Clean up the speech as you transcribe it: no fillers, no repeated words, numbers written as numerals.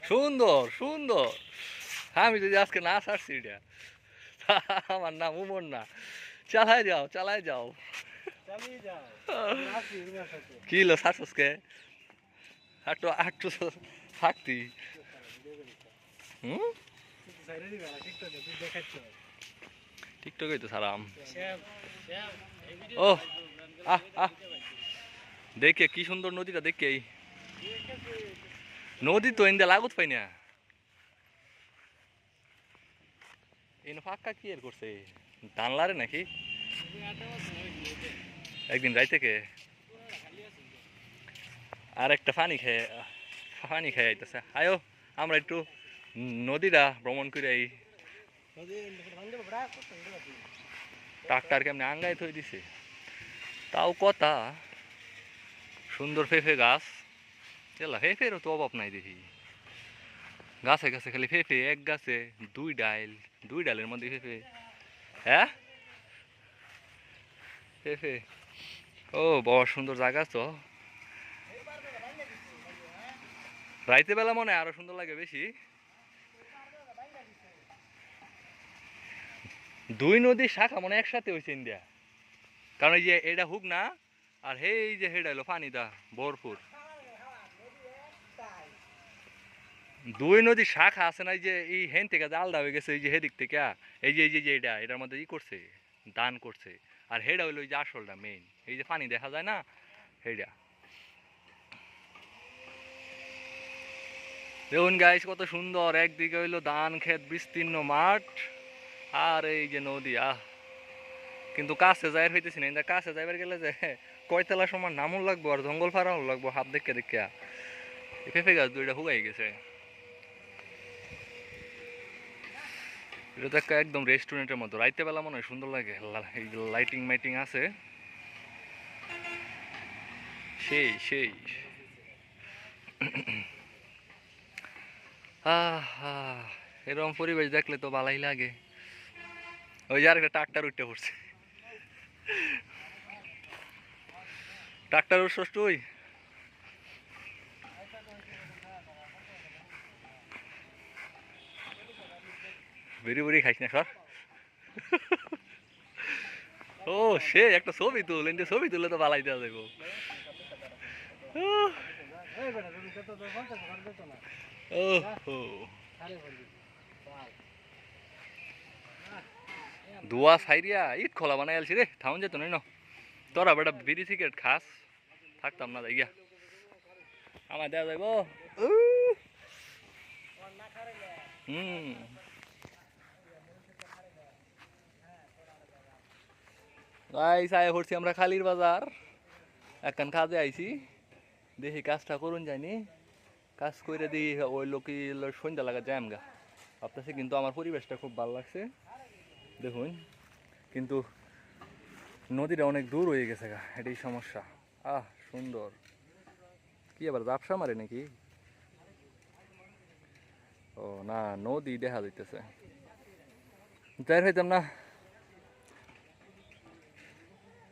সুন্দর সুন্দর। আমি যদি আজকে না ছাড়ছি এটা, আমার নাম উমর না। চালাই যাও চালাই যাও। কি হলো ছাড়ছসকে? আটটু আটটু থাকতি। হুম, টিকটকে তো ছাড়াম। ও আহ আহ, দেখে কি সুন্দর নদীটা, দেখে নদী তো ইন্দা লাগুত পাই না। এই ফাঁকা কি এর করছে, টানলারে নাকি একদিন রাইতে কে আর একটা পানি খেয়ে আইতেছে। আয়ো আমরা একটু নদীটা ভ্রমণ করে আই। ট্রাক্টার কেমনি আঙ্গায় থই দিছে, তাও কথা সুন্দর ফেফে গাছ। এলা ফেফেরও তো অভাব নাই দেখি, গাছে গাছে খালি ফেফে, এক গাছে দুই ডালের মধ্যে ফেফে। হ্যাঁ ফেফে, ও বড় সুন্দর জায়গা তো। রাইতে বেলা মনে হয় আরো সুন্দর লাগে বেশি। দুই নদীর শাখা মনে একসাথে হয়েছে ইন্ডিয়া, কারণ এই যে এটা হুক না, আর এই যে হেডা হলো পানিটা ভরপুর। দুই নদীর শাখা আছে না, এই যে এই হেন থেকে যে আলাদা হয়ে গেছে, এই যে হেদিক থেকে এই যে এটা এটার মধ্যে করছে, দান করছে। আর হেডা হইলো ওই যে আসলটা মেইন, এই যে পানি দেখা যায় না হেডা। দেখুন গাইস কত সুন্দর, একদিকে হইলো ধান ক্ষেত বিস্তীর্ণ মাঠ, আর এই যে নদী। কিন্তু কাছে যাই হইতেছি না, কাছে যাইবার গেলে যে কয়তলা সমান নামও লাগবো আর জঙ্গল ফাড়াও লাগবো হাত দেখে দেখে। পেঁপে গাছ দুইটা হুগাই গেছে। এটা তো একদম রেস্টুরেন্টের মতো, রাইতে বেলা মনে হয় সুন্দর লাগে, লাইটিং মাইটিং আছে, সেই সেই। এরকম পরিবেশ দেখলে তো ভালোই লাগে। ওই যে আরেকটা ট্রাক্টার উঠতে পড়ছে, ট্রাক্টার উঠছস তুই? বেরি বেরি খাইস না সর। ও সে একটা ছবি তুল, এনতে ছবি তুলে তো ভালাই দেওয়া যাবো। ধোয়া সাইরিয়া ইট খোলা বানাই আলছি রে, থাউন যেত না। তোরা বেটা বিড়ি সিগারেট খাস, থাকতাম না যাইয়া, আমার দেওয়া যাইব। হুম, আয় করছি আমরা খালির বাজার, একখান কাজে আইছি, দেখি কাজটা করুন যায়নি, কাজ করে দিই ওই লোকই সন্ধ্যা লাগা যায় আমগা ভাবতেছে। কিন্তু আমার পরিবেশটা খুব ভালো লাগছে দেখুন, কিন্তু নদীটা অনেক দূর হয়ে গেছে গা, এটাই সমস্যা। সুন্দর, কি আবার জাপসা মারে নাকি? ও না, নদী দেখা যাইতেছে, যাই হইতাম না।